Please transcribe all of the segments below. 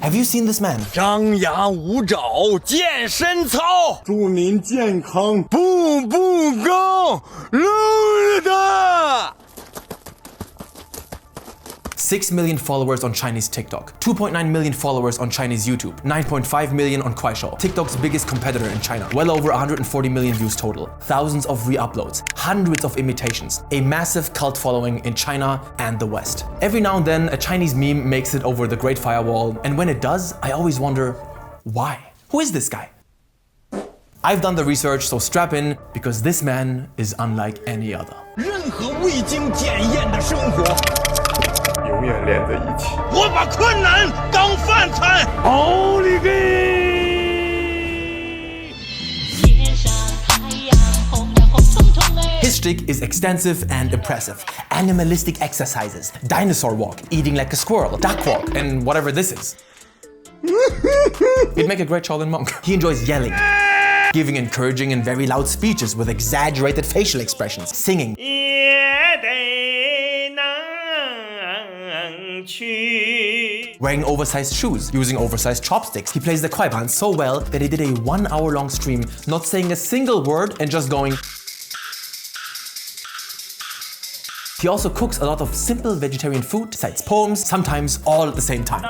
Have you seen this man? 张牙舞爪，健身操，祝您健康，步步高，撸的。6 million followers on Chinese TikTok, 2.9 million followers on Chinese YouTube, 9.5 million on Guai Ge, TikTok's biggest competitor in China, well over 140 million views total, thousands of re-uploads, hundreds of imitations, a massive cult following in China and the West. Every now and then, a Chinese meme makes it over the Great Firewall, and when it does, I always wonder, why? Who is this guy? I've done the research, so strap in, because this man is unlike any other. 任何未经检验的生活，永远连在一起。我把困难当饭菜。奥利给！ His shtick is extensive and impressive. Animalistic exercises, dinosaur walk, eating like a squirrel, duck walk, and whatever this is. He'd make a great Shaolin monk. He enjoys yelling, giving encouraging and very loud speeches with exaggerated facial expressions, singing, wearing oversized shoes, using oversized chopsticks. He plays the kwaiban so well that he did a 1 hour-long stream not saying a single word and just going. He also cooks a lot of simple vegetarian food, recites poems, sometimes all at the same time.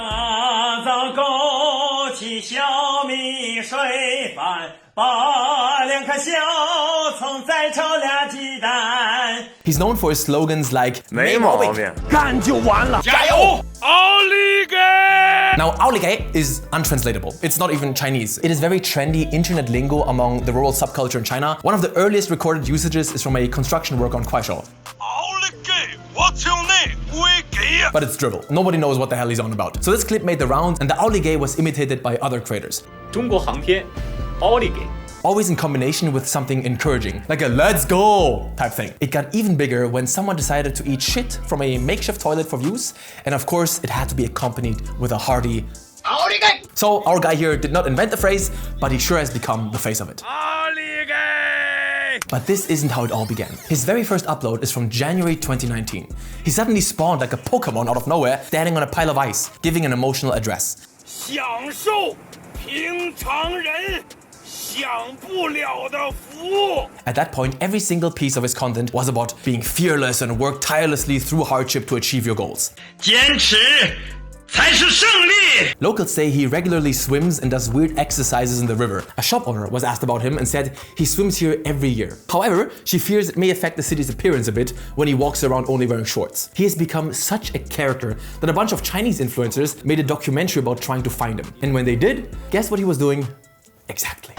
He's known for his slogans like 没毛病，干就完了，加油！奥利给！ Now, 奥利给 is untranslatable. It's not even Chinese. It is very trendy internet lingo among the rural subculture in China. One of the earliest recorded usages is from a construction work on Guai Ge. But it's drivel. Nobody knows what the hell he's on about. So this clip made the rounds, and the 奥利给 was imitated by other creators. 中国航天，奥利给。 Always in combination with something encouraging, like a let's go type thing. It got even bigger when someone decided to eat shit from a makeshift toilet for views, and of course it had to be accompanied with a hearty 奥利给. So our guy here did not invent the phrase, but he sure has become the face of it. 奥利给！ But this isn't how it all began. His very first upload is from January 2019. He suddenly spawned like a Pokemon out of nowhere, standing on a pile of ice, giving an emotional address. 享受平常人 At that point, every single piece of his content was about being fearless and work tirelessly through hardship to achieve your goals. 坚持才是胜利。 Locals say he regularly swims and does weird exercises in the river. A shop owner was asked about him and said he swims here every year. However, she fears it may affect the city's appearance a bit when he walks around only wearing shorts. He has become such a character that a bunch of Chinese influencers made a documentary about trying to find him. And when they did, guess what he was doing? Exactly.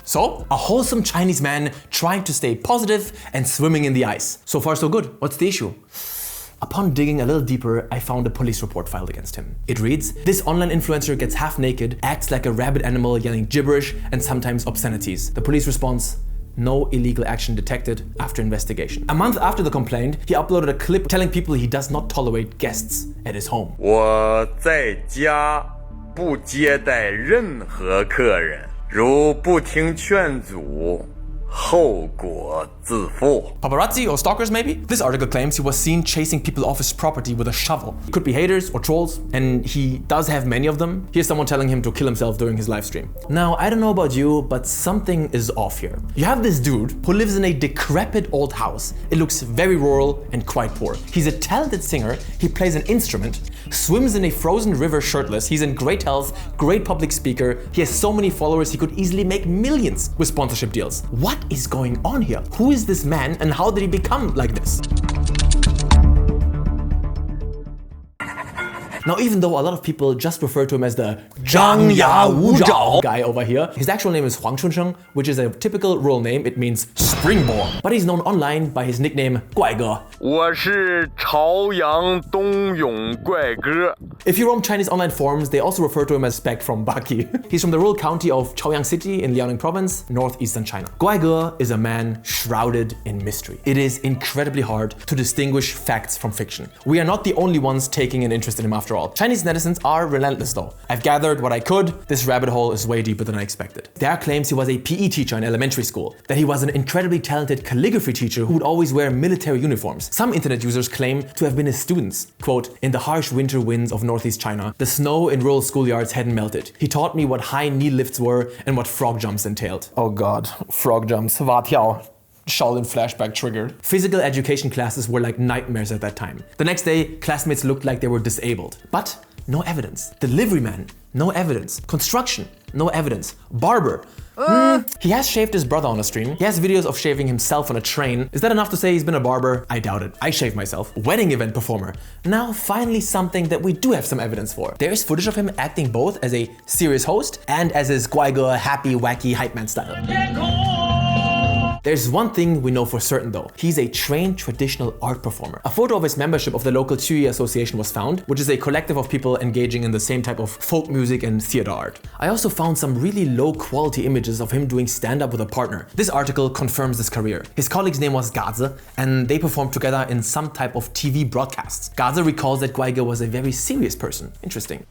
So, a wholesome Chinese man trying to stay positive and swimming in the ice. So far so good. What's the issue? Upon digging a little deeper, I found a police report filed against him. It reads, this online influencer gets half naked, acts like a rabid animal yelling gibberish and sometimes obscenities. The police response, no illegal action detected after investigation. A month after the complaint, he uploaded a clip telling people he does not tolerate guests at his home. 我在家不接待任何客人，如不听劝阻，后果自负. Paparazzi or stalkers maybe? This article claims he was seen chasing people off his property with a shovel. Could be haters or trolls, and he does have many of them. Here's someone telling him to kill himself during his live stream. Now, I don't know about you, but something is off here. You have this dude who lives in a decrepit old house. It looks very rural and quite poor. He's a talented singer, he plays an instrument, swims in a frozen river shirtless, he's in great health, great public speaker, he has so many followers he could easily make millions with sponsorship deals. What is going on here? Who is this man and how did he become like this? Now, even though a lot of people just refer to him as the 张牙舞爪 guy over here, his actual name is Huang Chunsheng, which is a typical rural name. It means springborn. But he's known online by his nickname Guai Ge. 我是朝阳东涌怪哥， If you roam Chinese online forums, they also refer to him as Speck from Baki. He's from the rural county of Chaoyang City in Liaoning Province, northeastern China. Guai Ge is a man shrouded in mystery. It is incredibly hard to distinguish facts from fiction. We are not the only ones taking an interest in him after all. Chinese netizens are relentless though. I've gathered what I could. This rabbit hole is way deeper than I expected. There are claims he was a PE teacher in elementary school, that he was an incredibly talented calligraphy teacher who would always wear military uniforms. Some internet users claim to have been his students. Quote, in the harsh winter winds of northeast China, the snow in rural schoolyards hadn't melted. He taught me what high knee lifts were and what frog jumps entailed. Oh god, frog jumps. Watiao. Shaolin flashback triggered. Physical education classes were like nightmares at that time. The next day, classmates looked like they were disabled. But no evidence. Delivery man, no evidence. Construction, no evidence. Barber. He has shaved his brother on a stream. He has videos of shaving himself on a train. Is that enough to say he's been a barber? I doubt it. I shave myself. Wedding event performer. Now finally something that we do have some evidence for. There is footage of him acting both as a serious host and as his Guai Ge happy, wacky hype man style. There's one thing we know for certain though. He's a trained traditional art performer. A photo of his membership of the local Tsuyi Association was found, which is a collective of people engaging in the same type of folk music and theater art. I also found some really low quality images of him doing stand-up with a partner. This article confirms his career. His colleague's name was Guai Ge, and they performed together in some type of TV broadcasts. Guai Ge recalls that Guai Ge was a very serious person. Interesting.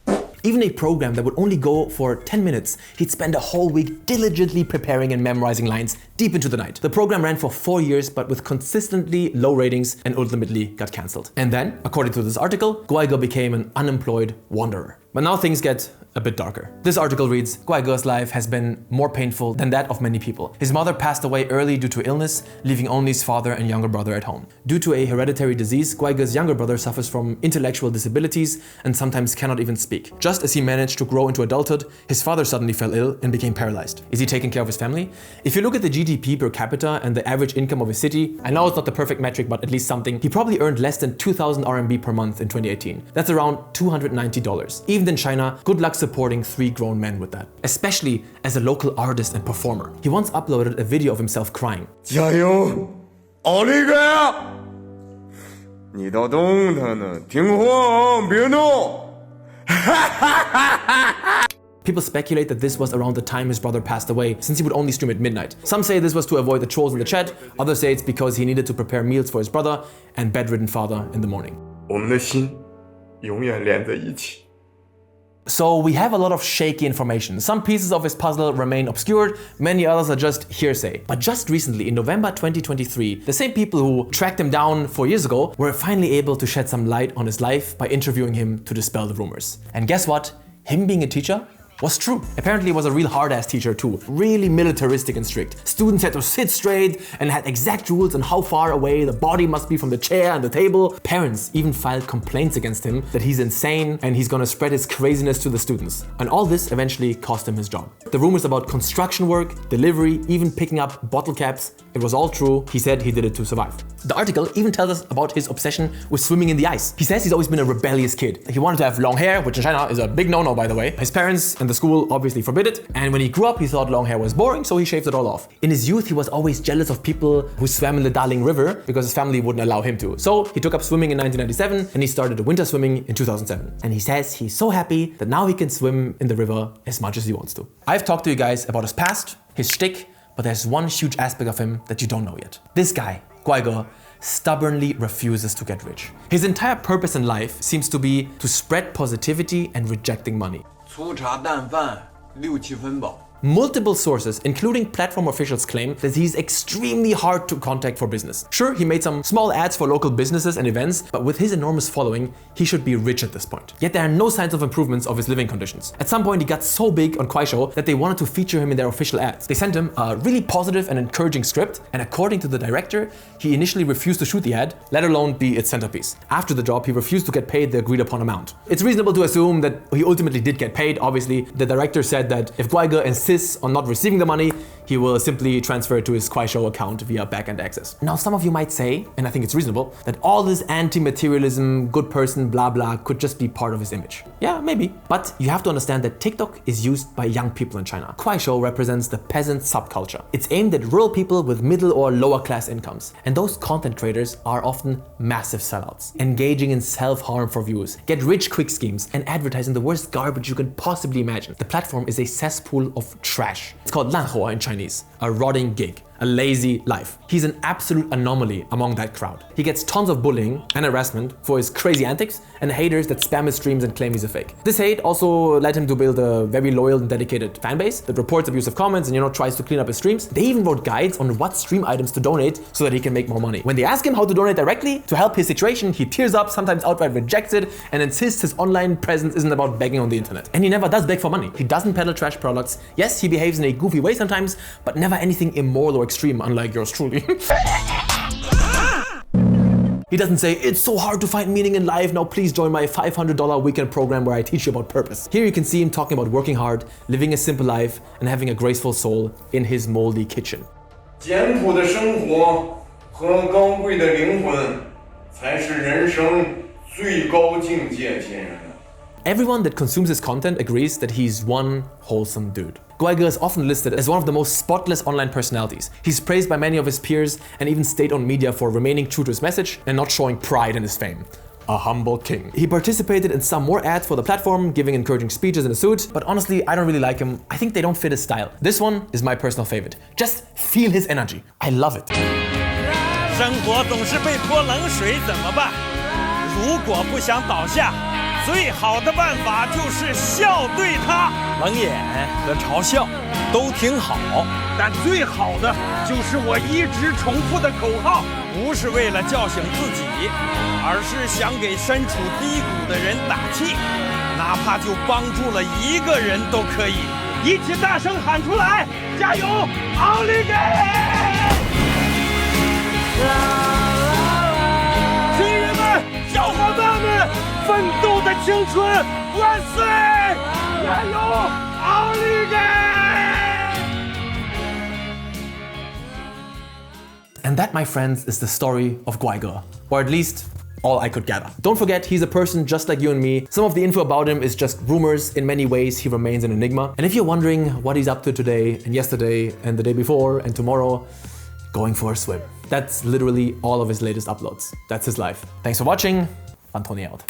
Even a program that would only go for 10 minutes, he'd spend a whole week diligently preparing and memorizing lines deep into the night. The program ran for 4 years, but with consistently low ratings and ultimately got cancelled. And then, according to this article, Guai Ge became an unemployed wanderer. But now things get a bit darker. This article reads, Guai Ge's life has been more painful than that of many people. His mother passed away early due to illness, leaving only his father and younger brother at home. Due to a hereditary disease, Guai Ge's younger brother suffers from intellectual disabilities and sometimes cannot even speak. Just as he managed to grow into adulthood, his father suddenly fell ill and became paralyzed. Is he taking care of his family? If you look at the GDP per capita and the average income of a city, I know it's not the perfect metric, but at least something, he probably earned less than 2,000 RMB per month in 2018. That's around $290. Even in China, good luck supporting 3 grown men with that. Especially as a local artist and performer. He once uploaded a video of himself crying. 加油，奥利给啊！你倒动弹呢，听话，别动。People speculate that this was around the time his brother passed away, since he would only stream at midnight. Some say this was to avoid the trolls in the chat, others say it's because he needed to prepare meals for his brother and bedridden father in the morning. 我们的心永远连在一起。 So we have a lot of shaky information. Some pieces of his puzzle remain obscured, many others are just hearsay. But just recently, in November 2023, the same people who tracked him down 4 years ago were finally able to shed some light on his life by interviewing him to dispel the rumors. And guess what? Him being a teacher was true. Apparently he was a real hard-ass teacher too, really militaristic and strict. Students had to sit straight and had exact rules on how far away the body must be from the chair and the table. Parents even filed complaints against him that he's insane and he's gonna spread his craziness to the students. And all this eventually cost him his job. The rumors about construction work, delivery, even picking up bottle caps, it was all true. He said he did it to survive. The article even tells us about his obsession with swimming in the ice. He says he's always been a rebellious kid. He wanted to have long hair, which in China is a big no-no, by the way. His parents and the school obviously forbid it. And when he grew up, he thought long hair was boring, so he shaved it all off. In his youth, he was always jealous of people who swam in the Darling River because his family wouldn't allow him to. So he took up swimming in 1997 and he started winter swimming in 2007. And he says he's so happy that now he can swim in the river as much as he wants to. I've talked to you guys about his past, his shtick, but there's one huge aspect of him that you don't know yet. This guy, Guai Ge, stubbornly refuses to get rich. His entire purpose in life seems to be to spread positivity and rejecting money. 粗茶淡饭6、7分饱。 Multiple sources, including platform officials, claim that he's extremely hard to contact for business. Sure, he made some small ads for local businesses and events, but with his enormous following, he should be rich at this point. Yet there are no signs of improvements of his living conditions. At some point, he got so big on Guai Ge that they wanted to feature him in their official ads. They sent him a really positive and encouraging script, and according to the director, he initially refused to shoot the ad, let alone be its centerpiece. After the job, he refused to get paid the agreed upon amount. It's reasonable to assume that he ultimately did get paid. Obviously, the director said that if Guai Ge insists on not receiving the money, he will simply transfer it to his Kuaishou account via backend access. Now, some of you might say, and I think it's reasonable, that all this anti-materialism, good person, blah blah, could just be part of his image. Yeah, maybe. But you have to understand that TikTok is used by young people in China. Kuaishou represents the peasant subculture. It's aimed at rural people with middle or lower class incomes. And those content creators are often massive sellouts, engaging in self-harm for views, get rich quick schemes, and advertising the worst garbage you can possibly imagine. The platform is a cesspool of trash. It's called 烂活 in Chinese, a rotting gig, a lazy life. He's an absolute anomaly among that crowd. He gets tons of bullying and harassment for his crazy antics and haters that spam his streams and claim he's a fake. This hate also led him to build a very loyal and dedicated fan base that reports abusive comments and tries to clean up his streams. They even wrote guides on what stream items to donate so that he can make more money. When they ask him how to donate directly to help his situation, he tears up, sometimes outright rejects it, and insists his online presence isn't about begging on the internet. And he never does beg for money. He doesn't peddle trash products. Yes, he behaves in a goofy way sometimes, but never anything immoral or extreme, unlike yours truly. He doesn't say, it's so hard to find meaning in life, now please join my $500 weekend program where I teach you about purpose. Here you can see him talking about working hard, living a simple life, and having a graceful soul in his moldy kitchen. 简朴的生活和高贵的灵魂才是人生最高境界，亲人们。 Everyone that consumes his content agrees that he's one wholesome dude. Guai Ge is often listed as one of the most spotless online personalities. He's praised by many of his peers and even state-owned media for remaining true to his message and not showing pride in his fame. A humble king. He participated in some more ads for the platform, giving encouraging speeches in a suit, but honestly, I don't really like him. I think they don't fit his style. This one is my personal favorite. Just feel his energy. I love it. 生活总是被泼冷水，怎么办？如果不想倒下，最好的办法就是笑对他。冷眼和嘲笑都挺好，但最好的就是我一直重复的口号，不是为了叫醒自己，而是想给身处低谷的人打气，哪怕就帮助了一个人都可以。一起大声喊出来，加油，奥利给！ 亲人们，小伙伴们，奋斗的青春万岁！加油，奥利给！ And that, my friends, is the story of Guai Ge, or at least all I could gather. Don't forget, he's a person just like you and me. Some of the info about him is just rumors. In many ways, he remains an enigma. And if you're wondering what he's up to today and yesterday and the day before and tomorrow, going for a swim. That's literally all of his latest uploads. That's his life. Thanks for watching. Ranton out.